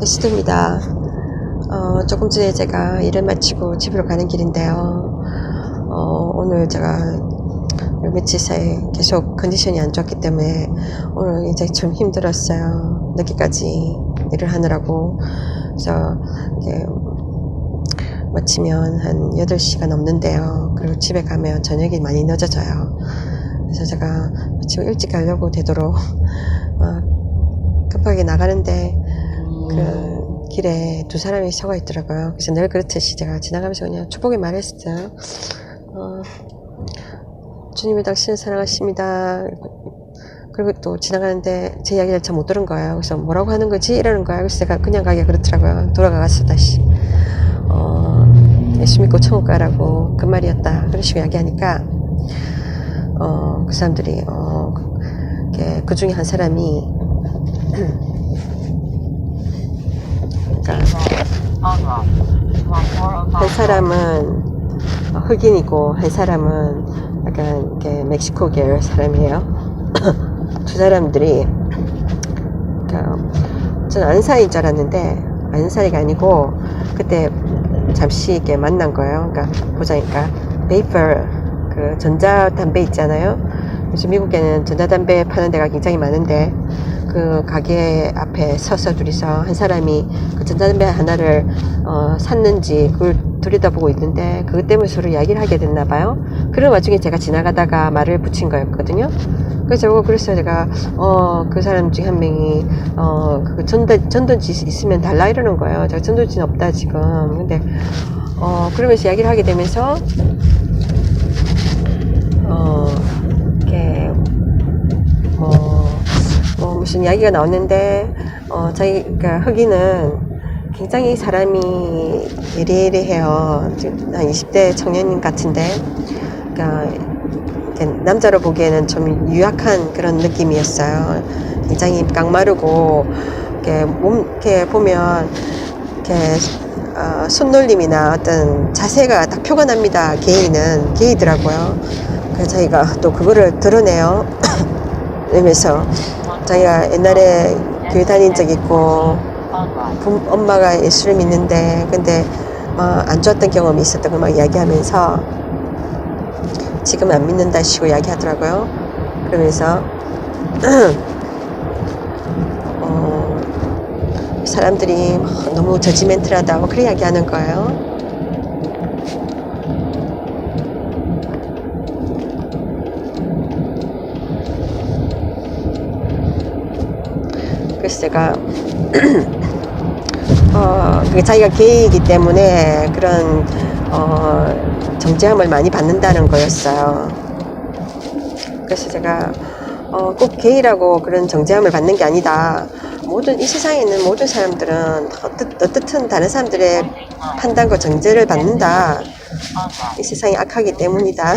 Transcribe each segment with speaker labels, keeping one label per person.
Speaker 1: 에스더입니다. 조금 전에 제가 일을 마치고 집으로 가는 길인데요. 오늘 제가 며칠 사이 계속 컨디션이 안 좋았기 때문에 오늘 이제 좀 힘들었어요. 늦게까지 일을 하느라고. 그래서 이렇게 마치면 한 8시가 넘는데요. 그리고 집에 가면 저녁이 많이 늦어져요. 그래서 제가 마치고 일찍 가려고 되도록 급하게 나가는데 그 길에 두 사람이 서가 있더라고요. 그래서 늘 그렇듯이 제가 지나가면서 그냥 축복의 말을 했어요. 주님이 당신을 사랑하십니다. 그리고 또 지나가는데 제 이야기를 잘 못 들은 거예요. 그래서 뭐라고 하는 거지? 이러는 거예요. 그래서 제가 그냥 가기가 그렇더라고요. 돌아가서 다시 예수 믿고 천국 가라고 그 말이었다. 그런 식으로 이야기하니까 그 사람들이 그 중에 한 사람이 그러니까 한 사람은 흑인이고 한 사람은 약간 멕시코 계열 사람이에요. 두 사람들이 저는 아는 사이인 줄 알았는데 아는 사이가 아니고 그때 잠시 이렇게 만난 거예요. 그러니까 보자니까 베이퍼 그 전자담배 있잖아요. 그래서 미국에는 전자담배 파는 데가 굉장히 많은데 그 가게 앞에 서서 둘이서 한 사람이 그 전자담배 하나를 샀는지 그걸 들여다보고 있는데 그것 때문에 서로 이야기를 하게 됐나 봐요. 그런 와중에 제가 지나가다가 말을 붙인 거였거든요. 그래서 제가 그 사람 중에 한 명이 그 전단지 있으면 달라 이러는 거예요. 제가 전단지는 없다 지금. 근데 그러면서 이야기를 하게 되면서 이렇게 무슨 이야기가 나왔는데 그러니까 흑인은 굉장히 사람이 예리해요. 한 20대 청년 같은데, 그러니까 남자로 보기에는 좀 유약한 그런 느낌이었어요. 굉장히 깡마르고 이렇게 보면 손놀림이나 어떤 자세가 딱 표가 납니다. 게이더라고요. 그래서 자기가 또 그거를 드러내요. 그러면서 자기가 옛날에 교회 다닌 적 있고 엄마가 예수를 믿는데 근데 안 좋았던 경험이 있었던 걸 막 이야기하면서 지금 안 믿는다 시고 이야기하더라고요. 그러면서 사람들이 너무 저지멘트하다 그렇게 이야기하는 거예요. 그래서 제가 그게 자기가 게이이기 때문에 그런 정죄함을 많이 받는다는 거였어요. 그래서 제가 꼭 게이라고 그런 정죄함을 받는 게 아니다. 이 세상에 있는 모든 사람들은 어떻든 다른 사람들의 판단과 정죄를 받는다. 이 세상이 악하기 때문이다.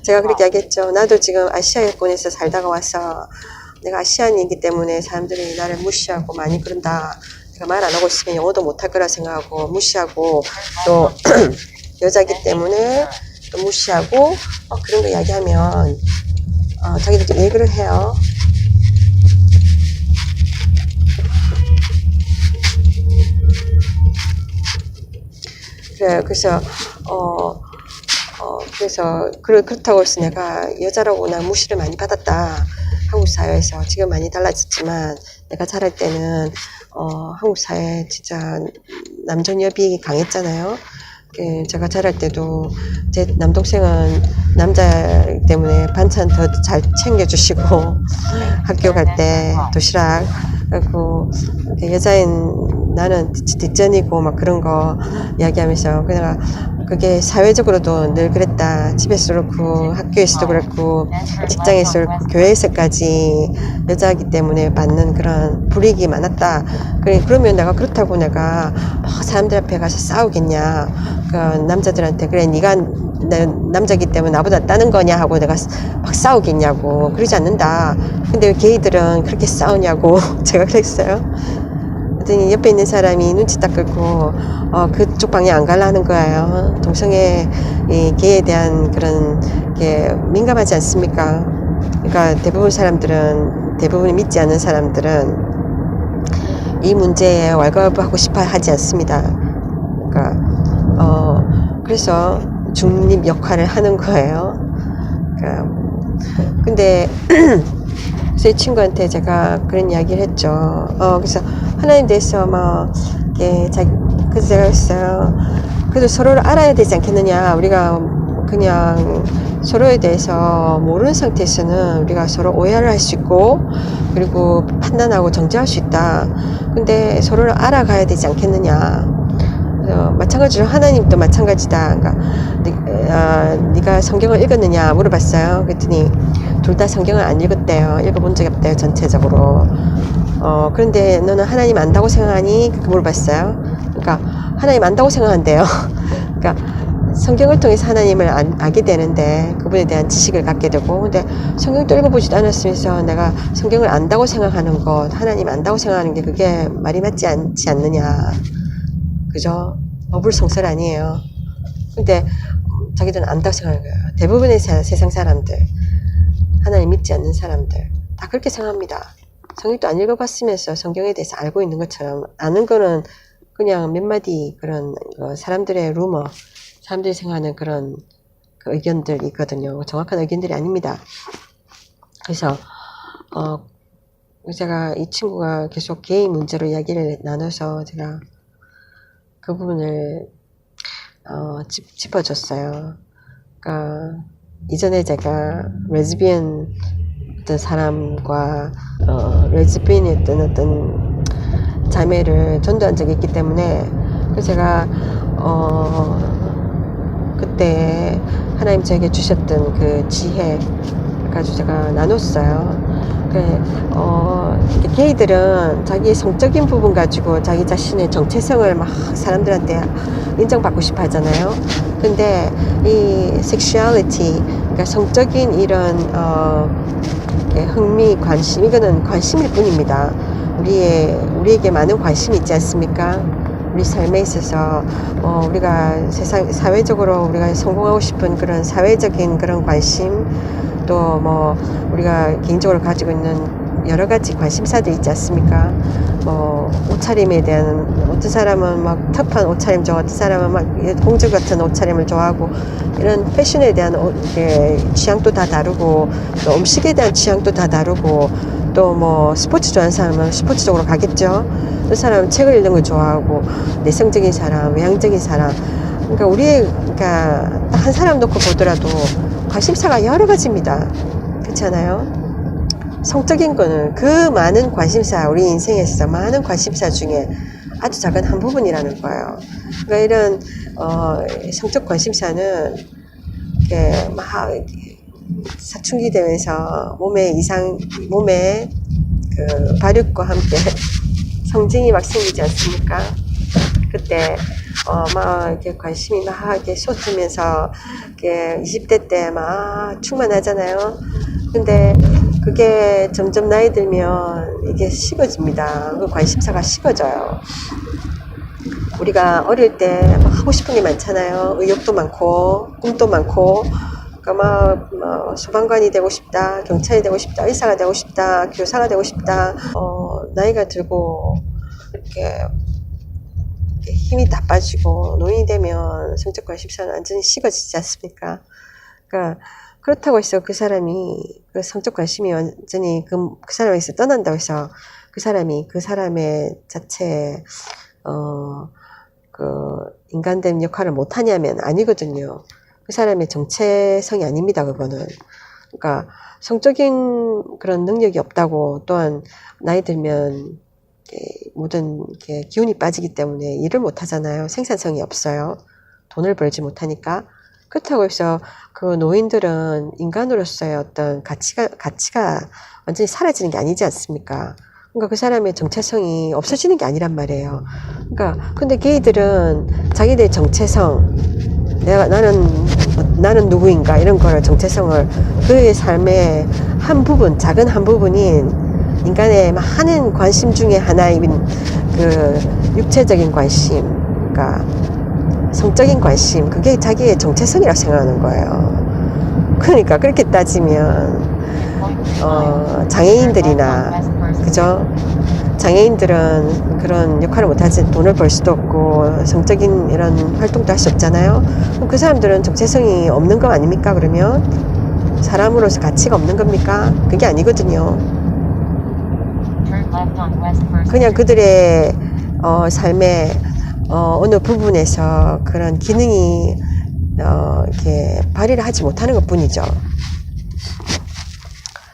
Speaker 1: 제가 그렇게 이야기했죠. 나도 지금 아시아권에서 살다가 와서 내가 아시안이기 때문에 사람들이 나를 무시하고 많이 그런다. 내가 말 안 하고 있으면 영어도 못할 거라 생각하고 무시하고 또 여자기 때문에 또 무시하고 그런 거 이야기하면 자기들도 얘기를 해요. 그래서 그렇다고 해서 내가 여자라고 나 무시를 많이 받았다. 한국 사회에서 지금 많이 달라졌지만 내가 자랄 때는 한국 사회 진짜 남존여비 강했잖아요. 제가 자랄 때도 제 남동생은 남자이기 때문에 반찬 더 잘 챙겨주시고 학교 갈 때 도시락 그리고 여자인 나는 뒷전이고 막 그런 거 이야기하면서 내가 그게 사회적으로도 늘 그랬다. 집에서도 그렇고 학교에서도 그렇고 직장에서도 그렇고 교회에서까지 여자이기 때문에 받는 그런 불이익이 많았다. 그러면 내가 그렇다고 내가 사람들 앞에 가서 싸우겠냐. 그 남자들한테 그래 네가 남자기 때문에 나보다 낫다는 거냐 하고 내가 막 싸우겠냐고. 그러지 않는다. 근데 왜 게이들은 그렇게 싸우냐고 제가 그랬어요. 그랬더니 옆에 있는 사람이 눈치 딱 긁고 그쪽 방향 안 갈라 하는 거예요. 동성애 이 게이에 대한 그런 게 민감하지 않습니까? 그러니까 대부분이 믿지 않는 사람들은 이 문제에 왈가왈부하고 싶어 하지 않습니다. 그러니까 그래서 중립 역할을 하는 거예요. 그러니까 근데 그래서 이 친구한테 제가 그런 이야기를 했죠. 그래서 하나님 대해서 막 그래서 제가 했어요. 그래도 서로를 알아야 되지 않겠느냐. 우리가 그냥 서로에 대해서 모르는 상태에서는 우리가 서로 오해를 할 수 있고, 그리고 판단하고 정죄할 수 있다. 근데 서로를 알아가야 되지 않겠느냐. 마찬가지로 하나님도 마찬가지다. 그러니까 네가 성경을 읽었느냐 물어봤어요. 그랬더니 둘 다 성경을 안 읽었대요. 읽어본 적이 없대요. 전체적으로. 그런데 너는 하나님 안다고 생각하니? 그렇게 물어봤어요. 그러니까 하나님 안다고 생각한대요. 그러니까 성경을 통해서 하나님을 알게 되는데, 그분에 대한 지식을 갖게 되고, 근데 성경도 읽어보지도 않았으면서 내가 성경을 안다고 생각하는 것, 하나님 안다고 생각하는 게 그게 말이 맞지 않지 않느냐. 그죠? 어불성설 아니에요. 근데 자기들은 안다고 생각하는 거예요. 대부분의 세상 사람들, 하나님 믿지 않는 사람들 다 그렇게 생각합니다. 성경도 안 읽어봤으면서 성경에 대해서 알고 있는 것처럼, 아는 거는 그냥 몇 마디 그런 사람들의 루머, 사람들이 생각하는 그런 그 의견들이 있거든요. 정확한 의견들이 아닙니다. 그래서 제가 이 친구가 계속 개인 문제로 이야기를 나눠서 제가 그 부분을 짚어줬어요. 그러니까 이전에 제가 레즈비언 어떤 사람과 레즈비언이었던 어떤 자매를 전도한 적이 있기 때문에, 그래서 제가 그때 하나님 저에게 주셨던 그 지혜 가지고 제가 나눴어요. 게이들은 자기 성적인 부분 가지고 자기 자신의 정체성을 막 사람들한테 인정받고 싶어 하잖아요. 근데 이 섹슈얼리티, 그러니까 성적인 이런 흥미, 관심, 이거는 관심일 뿐입니다. 우리에게 많은 관심이 있지 않습니까? 우리 삶에 있어서 우리가 사회적으로 우리가 성공하고 싶은 그런 사회적인 그런 관심, 또 뭐 우리가 개인적으로 가지고 있는 여러 가지 관심사들이 있지 않습니까? 옷차림에 대한, 어떤 사람은 막 터프한 옷차림 좋아하고, 어떤 사람은 막 공주 같은 옷차림을 좋아하고, 이런 패션에 대한 취향도 다 다르고, 또 음식에 대한 취향도 다 다르고, 또 뭐 스포츠 좋아하는 사람은 스포츠적으로 가겠죠. 그 사람은 책을 읽는 걸 좋아하고, 내성적인 사람, 외향적인 사람. 그러니까 한 사람 놓고 보더라도 관심사가 여러 가지입니다. 그렇지 않아요? 성적인 거는 그 많은 관심사, 우리 인생에서 많은 관심사 중에 아주 작은 한 부분이라는 거예요. 그러니까 이런 성적 관심사는 이렇게 막 사춘기 되면서 몸에 그 발육과 함께 성징이 막 생기지 않습니까? 그때 막 이렇게 관심이 막 이렇게 솟으면서 이렇게 20대 때 막 충만하잖아요. 근데 그게 점점 나이 들면 이게 식어집니다. 그 관심사가 식어져요. 우리가 어릴 때 막 하고 싶은 게 많잖아요. 의욕도 많고 꿈도 많고, 그러니까 막 소방관이 되고 싶다, 경찰이 되고 싶다, 의사가 되고 싶다, 교사가 되고 싶다. 나이가 들고 이렇게 힘이 다 빠지고 노인이 되면 성적 관심사는 완전히 식어지지 않습니까? 그러니까 그렇다고 해서 그 사람이 그 성적 관심이 완전히 그 사람에서 떠난다고 해서 그 사람의 자체 그 인간된 역할을 못하냐면 아니거든요. 그 사람의 정체성이 아닙니다. 그거는. 그러니까 성적인 그런 능력이 없다고, 또한 나이 들면 모든 기운이 빠지기 때문에 일을 못 하잖아요. 생산성이 없어요. 돈을 벌지 못하니까. 그렇다고 해서 그 노인들은 인간으로서의 어떤 가치가 완전히 사라지는 게 아니지 않습니까? 그러니까 그 사람의 정체성이 없어지는 게 아니란 말이에요. 그러니까 근데 게이들은 자기들의 정체성, 나는 누구인가, 이런 거를, 정체성을, 그의 삶의 한 부분, 작은 한 부분인 인간의 많은 관심 중에 하나인 그 육체적인 관심, 그러니까 성적인 관심, 그게 자기의 정체성이라고 생각하는 거예요. 그러니까 그렇게 따지면 장애인들이나, 그죠? 장애인들은 그런 역할을 못하지, 돈을 벌 수도 없고 성적인 이런 활동도 할 수 없잖아요. 그럼 그 사람들은 정체성이 없는 거 아닙니까? 그러면 사람으로서 가치가 없는 겁니까? 그게 아니거든요. 그냥 그들의 삶의 어느 부분에서 그런 기능이 이렇게 발휘를 하지 못하는 것 뿐이죠.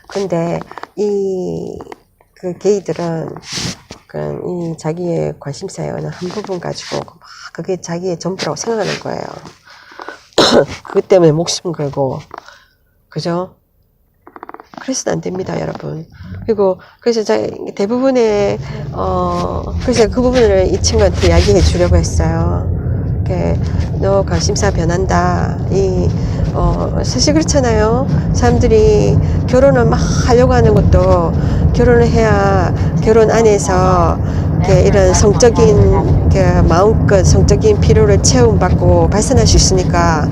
Speaker 1: 근데 그 게이들은 이 자기의 관심사의 어느 한 부분 가지고 막 그게 자기의 전부라고 생각하는 거예요. 그것 때문에 목숨 걸고, 그죠? 그래서는 안 됩니다, 여러분. 그리고 그래서 대부분의 그래서 그 부분을 이 친구한테 이야기해 주려고 했어요. 너 관심사 변한다. 사실 그렇잖아요. 사람들이 결혼을 막 하려고 하는 것도 결혼을 해야 결혼 안에서 이런 성적인 마음껏 성적인 필요를 채움받고 발산할 수 있으니까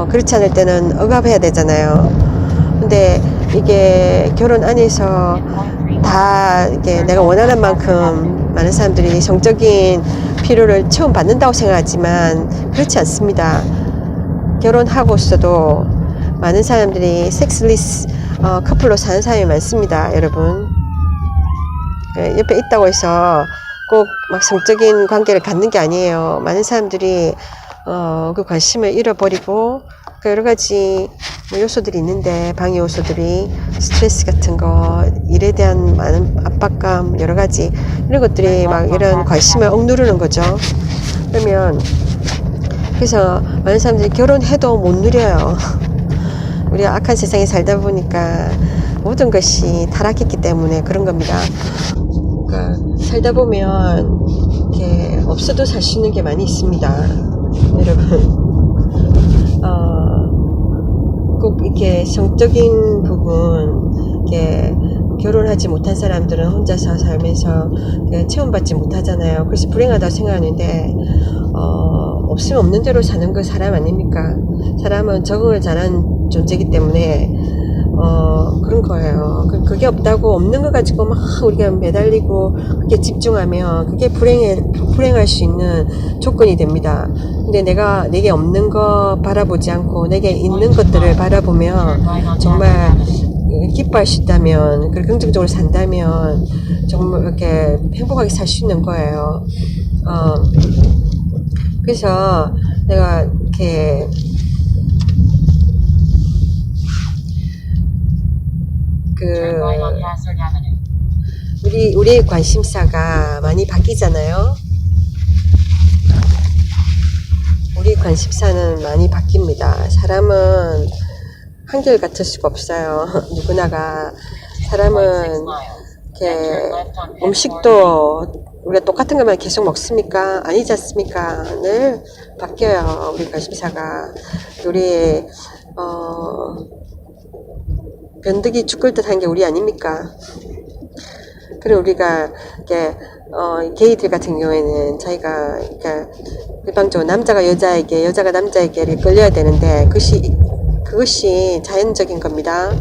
Speaker 1: 그렇지 않을 때는 억압해야 되잖아요. 근데 이게 결혼 안에서 다 이게 내가 원하는 만큼 많은 사람들이 성적인 필요를 채움받는다고 생각하지만 그렇지 않습니다. 결혼하고서도 많은 사람들이 섹스리스 커플로 사는 사람이 많습니다, 여러분. 옆에 있다고 해서 꼭 막 성적인 관계를 갖는 게 아니에요. 많은 사람들이 그 관심을 잃어버리고 여러 가지 요소들이 있는데, 방해 요소들이 스트레스 같은 거, 일에 대한 많은 압박감, 여러 가지 이런 것들이 막 이런 관심을 억누르는 거죠. 그래서 많은 사람들이 결혼해도 못 누려요. 우리가 악한 세상에 살다 보니까 모든 것이 타락했기 때문에 그런 겁니다. 그러니까 살다 보면 이렇게 없어도 살 수 있는 게 많이 있습니다, 여러분. 꼭 이렇게 성적인 부분, 이렇게 결혼하지 못한 사람들은 혼자서 살면서 체험받지 못하잖아요. 그래서 불행하다고 생각하는데, 없으면 없는 대로 사는 건 사람 아닙니까? 사람은 적응을 잘한 존재이기 때문에, 그런 거예요. 그게 없다고, 없는 거 가지고 막 우리가 매달리고, 그게 집중하면, 그게 불행할 수 있는 조건이 됩니다. 근데 내게 없는 거 바라보지 않고, 내게 있는 것들을 바라보면, 정말, 기뻐할 수 있다면, 그리고 긍정적으로 산다면, 정말 이렇게 행복하게 살 수 있는 거예요. 그래서 내가 이렇게, 우리의 관심사가 많이 바뀌잖아요. 우리 관심사는 많이 바뀝니다. 사람은 한결같을 수가 없어요. 누구나가. 사람은 이렇게 음식도 우리가 똑같은 것만 계속 먹습니까? 아니지 않습니까? 늘 바뀌어요, 우리 관심사가. 우리 변덕이 죽을 듯 한 게 우리 아닙니까? 그리고 우리가 이렇게 게이들 같은 경우에는 자기가 그러니까 일방적으로 남자가 여자에게, 여자가 남자에게 끌려야 되는데 그것이 자연적인 겁니다.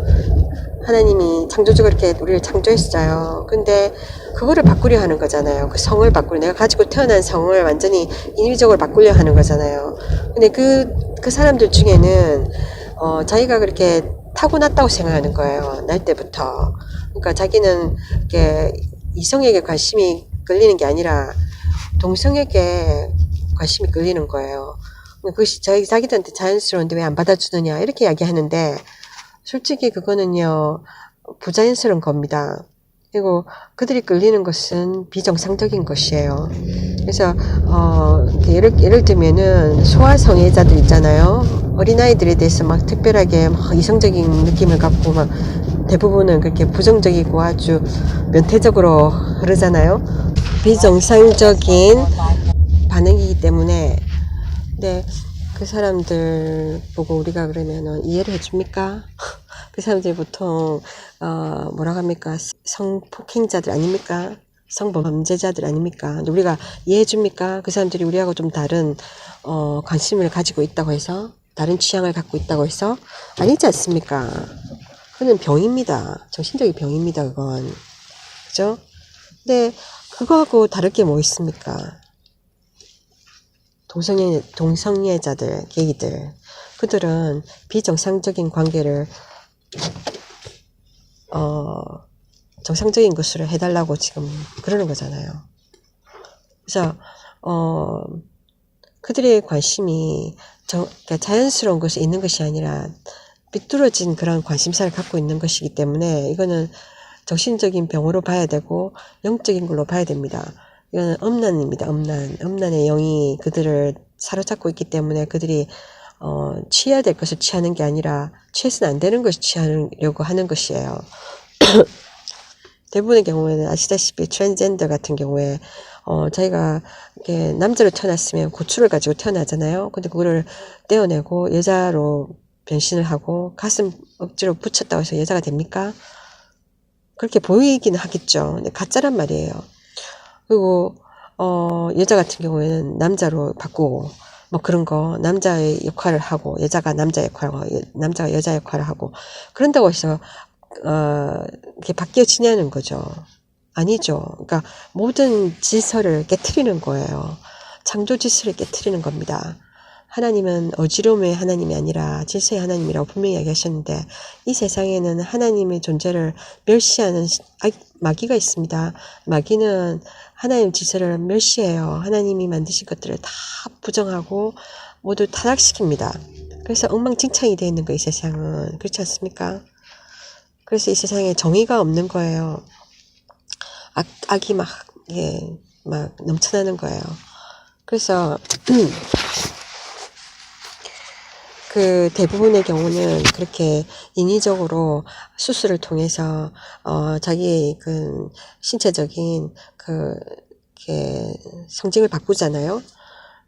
Speaker 1: 하나님이 창조적으로 이렇게 우리를 창조했어요. 근데 그거를 바꾸려 하는 거잖아요. 그 성을 내가 가지고 태어난 성을 완전히 인위적으로 바꾸려 하는 거잖아요. 근데 그 사람들 중에는 자기가 그렇게 타고났다고 생각하는 거예요, 날 때부터. 그러니까 자기는 이렇게 이성에게 관심이 끌리는 게 아니라 동성에게 관심이 끌리는 거예요. 그것이 자기들한테 자연스러운데 왜 안 받아주느냐, 이렇게 이야기하는데, 솔직히 그거는요, 부자연스러운 겁니다. 그리고 그들이 끌리는 것은 비정상적인 것이에요. 그래서 예를 들면은 소아성애자들 있잖아요. 어린아이들에 대해서 막 특별하게 막 이성적인 느낌을 갖고 막 대부분은 그렇게 부정적이고 아주 면태적으로 흐르잖아요. 비정상적인 반응이기 때문에. 근데 그 사람들 보고 우리가 그러면은 이해를 해줍니까? 그 사람들이 보통 뭐라고 합니까? 성폭행자들 아닙니까? 성범죄자들 아닙니까? 근데 우리가 이해해줍니까? 그 사람들이 우리하고 좀 다른 관심을 가지고 있다고 해서, 다른 취향을 갖고 있다고 해서 아니지 않습니까? 그건 병입니다. 정신적인 병입니다, 그건. 그죠? 근데 그거하고 다를 게 뭐 있습니까? 동성애자들, 게이들, 그들은 비정상적인 관계를 정상적인 것으로 해달라고 지금 그러는 거잖아요. 그래서 그들의 관심이 그러니까 자연스러운 것이 있는 것이 아니라 삐뚤어진 그런 관심사를 갖고 있는 것이기 때문에 이거는 정신적인 병으로 봐야 되고 영적인 걸로 봐야 됩니다. 이거는 음란입니다. 음란의 영이 그들을 사로잡고 있기 때문에 그들이 취해야 될 것을 취하는 게 아니라 취해서는 안 되는 것을 취하려고 하는 것이에요. 대부분의 경우에는 아시다시피 트랜스젠더 같은 경우에 자기가 이렇게 남자로 태어났으면 고추를 가지고 태어나잖아요. 근데 그거를 떼어내고 여자로 변신을 하고 가슴 억지로 붙였다고 해서 여자가 됩니까? 그렇게 보이기는 하겠죠. 근데 가짜란 말이에요. 그리고 여자 같은 경우에는 남자로 바꾸고 뭐 그런 거 남자의 역할을 하고 여자가 남자 역할을 하고 남자가 여자 역할을 하고 그런다고 해서 이렇게 바뀌어지냐는 거죠. 아니죠. 그러니까 모든 질서를 깨트리는 거예요. 창조 질서를 깨트리는 겁니다. 하나님은 어지러움의 하나님이 아니라 질서의 하나님이라고 분명히 이야기하셨는데 이 세상에는 하나님의 존재를 멸시하는 마귀가 있습니다. 마귀는 하나님 질서를 멸시해요. 하나님이 만드신 것들을 다 부정하고 모두 타락시킵니다. 그래서 엉망진창이 되어 있는 거예요. 이 세상은. 그렇지 않습니까? 그래서 이 세상에 정의가 없는 거예요. 악이 막 넘쳐나는 거예요. 그래서 그 대부분의 경우는 그렇게 인위적으로 수술을 통해서 자기의 그 신체적인 이렇게 성징을 바꾸잖아요.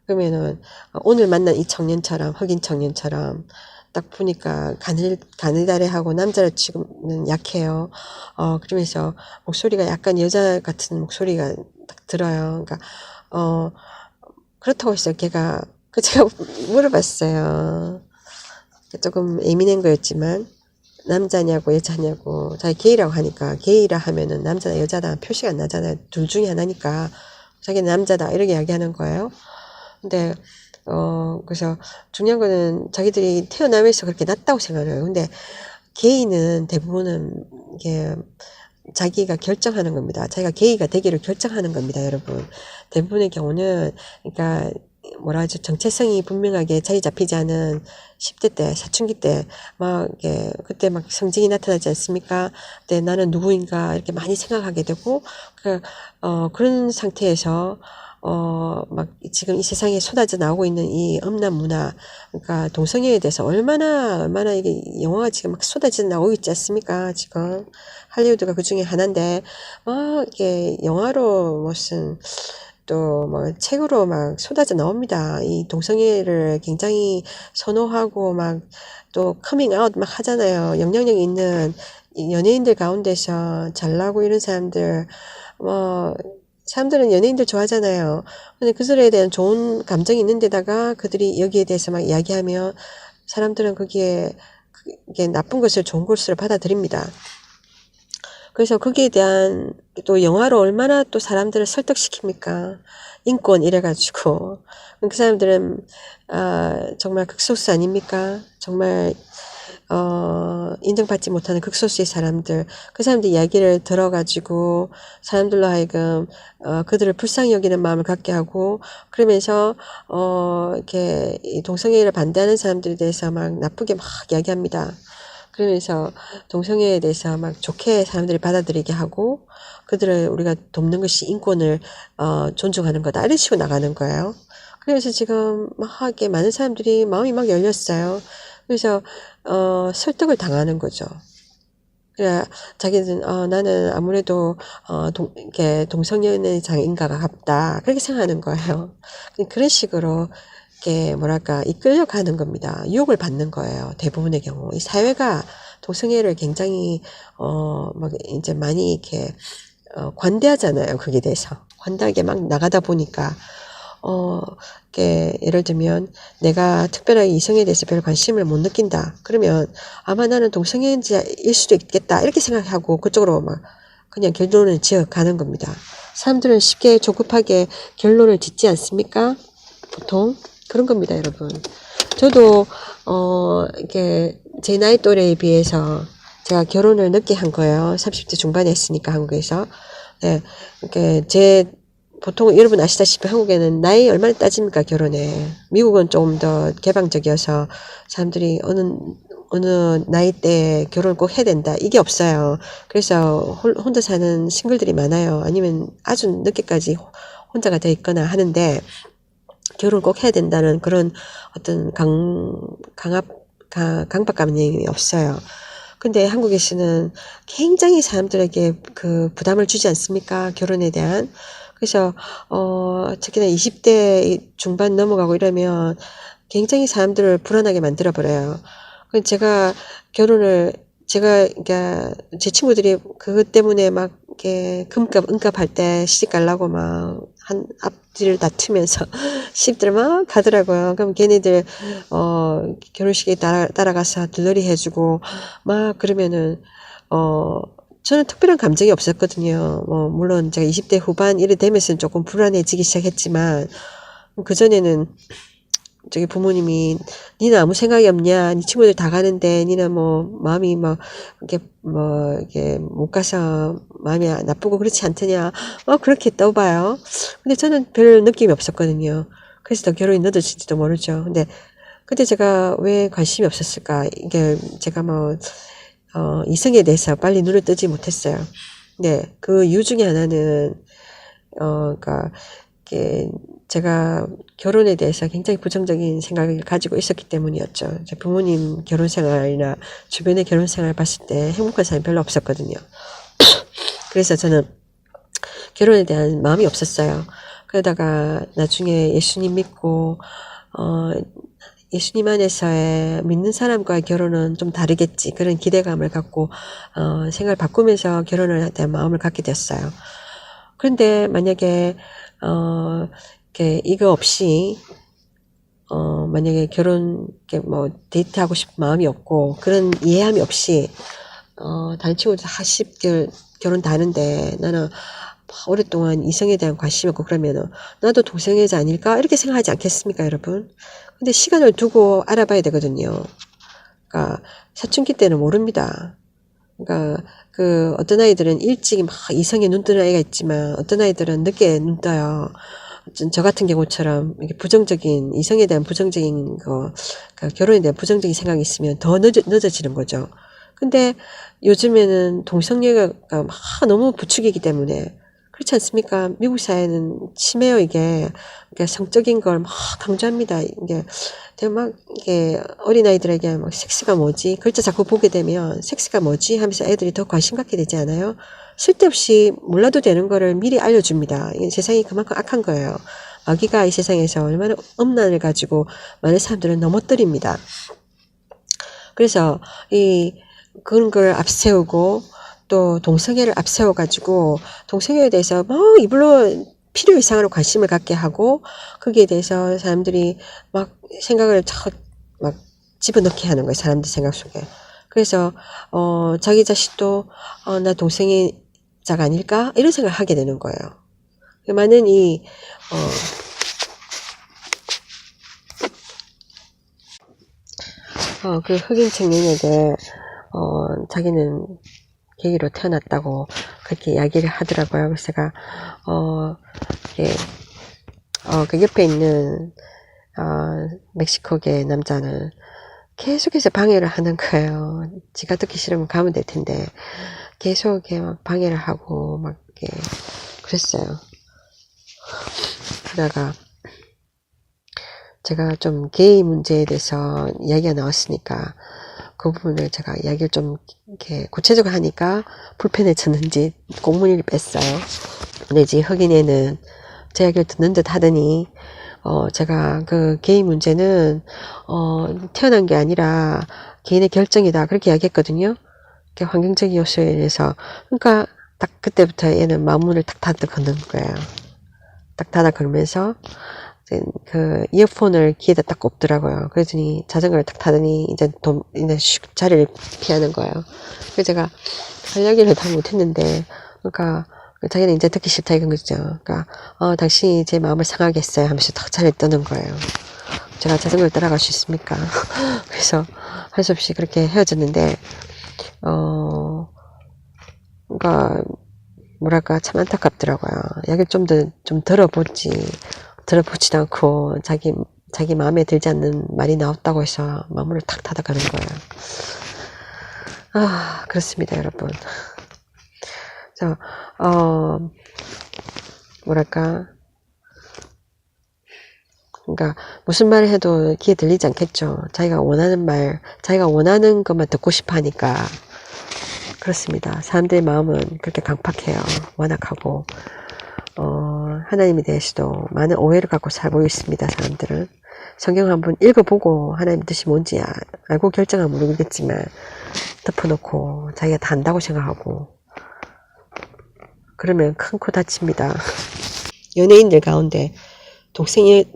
Speaker 1: 그러면은 오늘 만난 이 청년처럼 흑인 청년처럼 딱 보니까 가느다래하고 남자를 치고는 약해요. 그러면서 목소리가 약간 여자 같은 목소리가 딱 들어요. 그러니까 그렇다고 해서 걔가 제가 물어봤어요. 조금 예민한 거였지만 남자냐고 여자냐고 자기 게이라고 하니까 게이라 하면은 남자다 여자다 표시가 안 나잖아요. 둘 중에 하나니까 자기는 남자다 이렇게 이야기하는 거예요. 근데 그래서 중요한 거는 자기들이 태어나면서 그렇게 났다고 생각해요. 근데 게이는 대부분은 이게 자기가 결정하는 겁니다. 자기가 게이가 되기를 결정하는 겁니다, 여러분. 대부분의 경우는 그러니까 뭐라 하죠? 정체성이 분명하게 자리 잡히지 않은 10대 때, 사춘기 때, 막, 이렇게, 그때 막 성징이 나타나지 않습니까? 그때 나는 누구인가, 이렇게 많이 생각하게 되고, 그런 상태에서, 막, 지금 이 세상에 쏟아져 나오고 있는 이 음란 문화, 그러니까 동성애에 대해서 얼마나 이게 영화가 지금 막 쏟아져 나오고 있지 않습니까? 지금. 할리우드가 그 중에 하나인데, 막, 이게 영화로 무슨, 또 뭐 책으로 막 쏟아져 나옵니다. 이 동성애를 굉장히 선호하고 막 또 커밍 아웃 막 하잖아요. 영향력 있는 연예인들 가운데서 잘나고 이런 사람들 뭐 사람들은 연예인들 좋아하잖아요. 근데 그들에 대한 좋은 감정이 있는 데다가 그들이 여기에 대해서 막 이야기하면 사람들은 그게 나쁜 것을 좋은 것으로 받아들입니다. 그래서 거기에 대한 또 영화로 얼마나 또 사람들을 설득시킵니까? 인권 이래가지고. 그 사람들은, 정말 극소수 아닙니까? 정말, 인정받지 못하는 극소수의 사람들. 그 사람들 이야기를 들어가지고 사람들로 하여금, 그들을 불쌍히 여기는 마음을 갖게 하고, 그러면서, 이렇게 동성애를 반대하는 사람들에 대해서 막 나쁘게 막 이야기합니다. 그러면서 동성애에 대해서 막 좋게 사람들이 받아들이게 하고 그들을 우리가 돕는 것이 인권을 존중하는 거다 이런 식으로 나가는 거예요. 그래서 지금 막 이렇게 많은 사람들이 마음이 막 열렸어요. 그래서 설득을 당하는 거죠. 그래 자기는 나는 아무래도 이렇게 동성연애 장애인과가 같다 그렇게 생각하는 거예요. 그런 식으로 이렇게 뭐랄까 이끌려가는 겁니다. 유혹을 받는 거예요. 대부분의 경우 이 사회가 동성애를 굉장히 막 이제 많이 이렇게 관대하잖아요. 거기에 대해서 관대하게 막 나가다 보니까 이렇게 예를 들면 내가 특별하게 이성에 대해서 별 관심을 못 느낀다. 그러면 아마 나는 동성애자일 수도 있겠다. 이렇게 생각하고 그쪽으로 막 그냥 결론을 지어 가는 겁니다. 사람들은 쉽게 조급하게 결론을 짓지 않습니까? 보통 그런 겁니다, 여러분. 저도 이게 제 나이 또래에 비해서 제가 결혼을 늦게 한 거예요. 30대 중반에 했으니까 한국에서. 네, 이렇게 보통 여러분 아시다시피 한국에는 나이 얼마나 따집니까, 결혼에. 미국은 조금 더 개방적이어서 사람들이 어느 나이대에 결혼을 꼭 해야 된다. 이게 없어요. 그래서 혼자 사는 싱글들이 많아요. 아니면 아주 늦게까지 혼자가 돼 있거나 하는데 결혼을 꼭 해야 된다는 그런 어떤 강박감이 없어요. 근데 한국에서는 굉장히 사람들에게 그 부담을 주지 않습니까? 결혼에 대한. 그래서 특히나 20대 중반 넘어가고 이러면 굉장히 사람들을 불안하게 만들어버려요. 제가 그러니까 제 친구들이 그것 때문에 막 이렇게 은갑 할 때 시집 가려고 막 앞뒤를 다투면서 시집들 막 가더라고요. 그럼 걔네들 결혼식에 따라가서 들러리 해주고 막 그러면은 저는 특별한 감정이 없었거든요. 물론 제가 20대 후반 이래 되면서는 조금 불안해지기 시작했지만 그전에는 저기 부모님이 니는 아무 생각이 없냐, 니 친구들 다 가는데 니는 마음이 이게 못 가서 마음이 나쁘고 그렇지 않더냐, 그렇게 떠봐요. 근데 저는 별 느낌이 없었거든요. 그래서 더 결혼이 늦어질지도 모르죠. 근데 제가 왜 관심이 없었을까? 이게 제가 이성에 대해서 빨리 눈을 뜨지 못했어요. 네, 그 이유 중에 하나는 그러니까 제가 결혼에 대해서 굉장히 부정적인 생각을 가지고 있었기 때문이었죠. 제 부모님 결혼 생활이나 주변의 결혼 생활을 봤을 때 행복한 사람이 별로 없었거든요. 그래서 저는 결혼에 대한 마음이 없었어요. 그러다가 나중에 예수님 믿고 예수님 안에서의 믿는 사람과의 결혼은 좀 다르겠지, 그런 기대감을 갖고 생각을 바꾸면서 결혼을 대한 마음을 갖게 됐어요. 그런데 만약에 이거 없이 만약에 데이트하고 싶은 마음이 없고 그런 이해함이 없이 다른 친구들 40개월 결혼 다 하는데 나는 오랫동안 이성에 대한 관심이 없고 그러면은 나도 동성애자 아닐까 이렇게 생각하지 않겠습니까, 여러분? 근데 시간을 두고 알아봐야 되거든요. 그러니까 사춘기 때는 모릅니다. 그러니까 어떤 아이들은 일찍 막 이성에 눈 뜨는 아이가 있지만 어떤 아이들은 늦게 눈 떠요. 저 같은 경우처럼 이렇게 이성에 대한 부정적인 결혼에 대한 부정적인 생각이 있으면 더 늦어지는 거죠. 근데 요즘에는 동성애가 막 너무 부추기기 때문에 그렇지 않습니까? 미국 사회는 심해요, 이게. 그러니까 성적인 걸 막 강조합니다. 이게 어린아이들에게 막 섹스가 뭐지? 글자 자꾸 보게 되면 섹스가 뭐지? 하면서 애들이 더 관심 갖게 되지 않아요? 쓸데없이 몰라도 되는 거를 미리 알려줍니다. 세상이 그만큼 악한 거예요. 마귀가 이 세상에서 얼마나 음란을 가지고 많은 사람들을 넘어뜨립니다. 그래서 그런 걸 앞세우고 또 동성애를 앞세워가지고 동성애에 대해서 이불로 필요 이상으로 관심을 갖게 하고 거기에 대해서 사람들이 막 생각을 막 집어넣게 하는 거예요. 사람들 생각 속에. 그래서 자기 자신도 나 동성애자가 아닐까? 이런 생각을 하게 되는 거예요. 많은 그 흑인 청년에게 자기는 계기로 태어났다고 그렇게 이야기를 하더라고요. 그래서 제가 그 옆에 있는 멕시코계 남자는 계속해서 방해를 하는 거예요. 지가 듣기 싫으면 가면 될 텐데 계속 이렇게 막 방해를 하고 막 이렇게 그랬어요. 그러다가 제가 좀 게이 문제에 대해서 이야기가 나왔으니까 그 부분을 제가 이야기를 좀 이렇게 구체적으로 하니까 불편해졌는지 공문을 뺐어요. 근데 이제 흑인애는 제 이야기를 듣는 듯 하더니 제가 그 게이 문제는 태어난 게 아니라 개인의 결정이다 그렇게 이야기했거든요. 환경적인 요소에 의해서. 그러니까 딱 그때부터 얘는 마음문을 딱 닫아 걷는 거예요. 딱 닫아 걸면서 그 이어폰을 귀에다 딱 꼽더라고요. 그랬더니 자전거를 딱 타더니 이제 자리를 피하는 거예요. 그래서 제가 할 이야기를 다 못했는데 그러니까 자기는 이제 듣기 싫다 이건 거죠. 그러니까 당신이 제 마음을 상하게 했어요 하면서 탁 차를 뜨는 거예요. 제가 자전거를 따라갈 수 있습니까? 그래서 할 수 없이 그렇게 헤어졌는데 그러니까 뭐랄까 참 안타깝더라고요. 약을 좀 들어보지도 않고 자기 마음에 들지 않는 말이 나왔다고 해서 마음을 탁 닫아가는 거예요. 그렇습니다, 여러분. 그래서 뭐랄까 그러니까 무슨 말을 해도 귀에 들리지 않겠죠. 자기가 원하는 것만 듣고 싶어 하니까. 그렇습니다. 사람들의 마음은 그렇게 강팍해요. 완악하고 하나님에 대해서도 많은 오해를 갖고 살고 있습니다. 사람들은. 성경 한번 읽어보고 하나님 뜻이 뭔지 알고 결정하면 모르겠지만 덮어놓고 자기가 다 안다고 생각하고 그러면 큰 코 다칩니다. 연예인들 가운데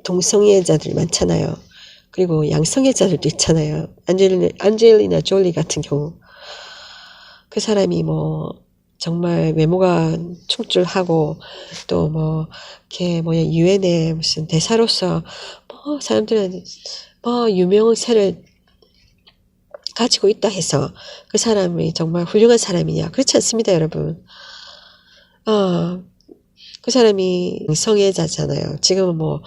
Speaker 1: 동성애자들 많잖아요. 그리고 양성애자들도 있잖아요. 안젤리나 졸리 같은 경우 그 사람이 뭐 정말 외모가 충출하고 또 뭐 걔 뭐야 유엔의 무슨 대사로서 뭐 사람들은 뭐 유명세를 가지고 있다 해서 그 사람이 정말 훌륭한 사람이냐? 그렇지 않습니다, 여러분. 그 사람이 성애자잖아요. 지금은 뭐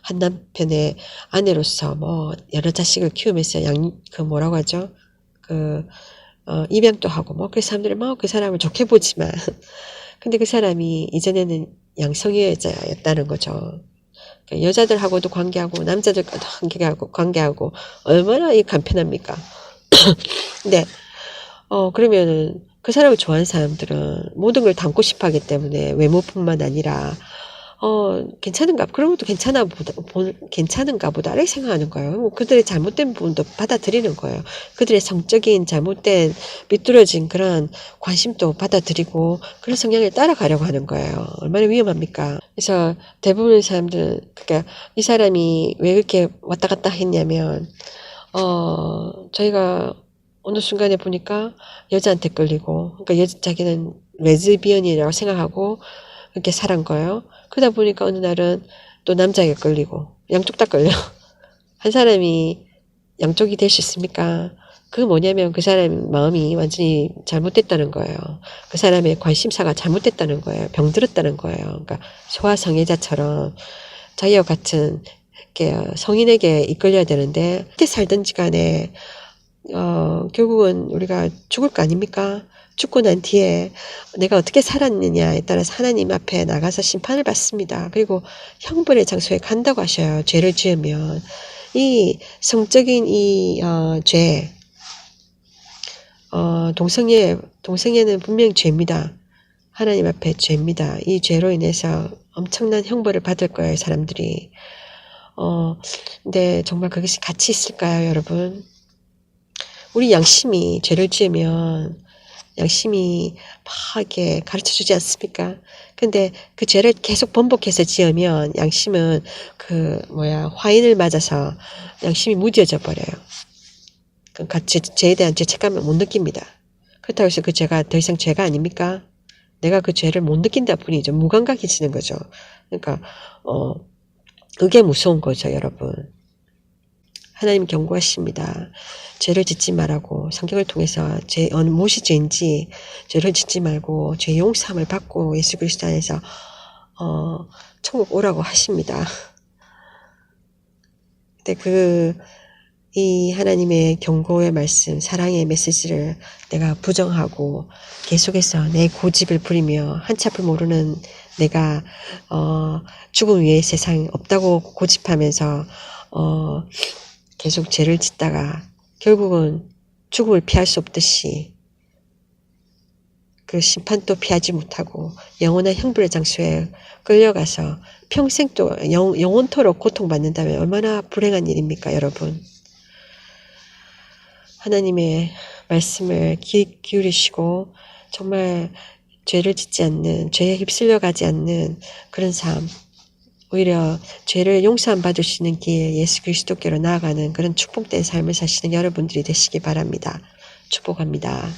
Speaker 1: 한 남편의 아내로서 뭐 여러 자식을 키우면서 그 뭐라고 하죠? 입양도 하고 뭐 그 사람들이 뭐 그 사람을 좋게 보지만 근데 그 사람이 이전에는 양성애자였다는 거죠. 그러니까 여자들하고도 관계하고 남자들과도 관계하고 얼마나 이 간편합니까? 근데 그러면은 그 사람을 좋아하는 사람들은 모든 걸 담고 싶어 하기 때문에 외모뿐만 아니라 그런 것도 괜찮은가 보다 이렇게 생각하는 거예요. 그들의 잘못된 부분도 받아들이는 거예요. 그들의 성적인 잘못된 삐뚤어진 그런 관심도 받아들이고 그런 성향을 따라가려고 하는 거예요. 얼마나 위험합니까? 그래서 대부분의 사람들은 그러니까 이 사람이 왜 그렇게 왔다 갔다 했냐면 저희가 어느 순간에 보니까 여자한테 끌리고 그러니까 자기는 레즈비언이라고 생각하고 그렇게 살은 거예요. 그러다 보니까 어느 날은 또 남자에게 끌리고 양쪽 다 끌려. 한 사람이 양쪽이 될 수 있습니까? 그게 뭐냐면 그 사람 마음이 완전히 잘못됐다는 거예요. 그 사람의 관심사가 잘못됐다는 거예요. 병들었다는 거예요. 그러니까 소아성애자처럼 자기와 같은 성인에게 이끌려야 되는데 어떻게 살든지 간에 결국은 우리가 죽을 거 아닙니까? 죽고 난 뒤에 내가 어떻게 살았느냐에 따라서 하나님 앞에 나가서 심판을 받습니다. 그리고 형벌의 장소에 간다고 하셔요. 죄를 지으면. 이 성적인 죄, 동성애는 분명히 죄입니다. 하나님 앞에 죄입니다. 이 죄로 인해서 엄청난 형벌을 받을 거예요, 사람들이. 근데 정말 그것이 가치 있을까요, 여러분? 우리 양심이 죄를 지으면 양심이 막 이렇게 가르쳐 주지 않습니까? 근데 그 죄를 계속 번복해서 지으면 양심은 화인을 맞아서 양심이 무뎌져 버려요. 그러니까 죄에 대한 죄책감을 못 느낍니다. 그렇다고 해서 그 죄가 더 이상 죄가 아닙니까? 내가 그 죄를 못 느낀다 뿐이죠. 무감각해지는 거죠. 그러니까 그게 무서운 거죠, 여러분. 하나님 경고하십니다. 죄를 짓지 말라고 성경을 통해서 무엇이 죄인지 죄를 짓지 말고 죄 용서함을 받고 예수 그리스도 안에서 천국 오라고 하십니다. 근데 이 하나님의 경고의 말씀, 사랑의 메시지를 내가 부정하고 계속해서 내 고집을 부리며 한참을 모르는 내가 죽음 위에 세상 없다고 고집하면서 계속 죄를 짓다가 결국은 죽음을 피할 수 없듯이 그 심판도 피하지 못하고 영원한 형벌의 장소에 끌려가서 평생 또 영원토록 고통받는다면 얼마나 불행한 일입니까, 여러분? 하나님의 말씀을 귀 기울이시고 정말 죄를 짓지 않는, 죄에 휩쓸려 가지 않는 그런 삶, 오히려 죄를 용서함 받을 수 있는 길, 예수 그리스도께로 나아가는 그런 축복된 삶을 사시는 여러분들이 되시기 바랍니다. 축복합니다.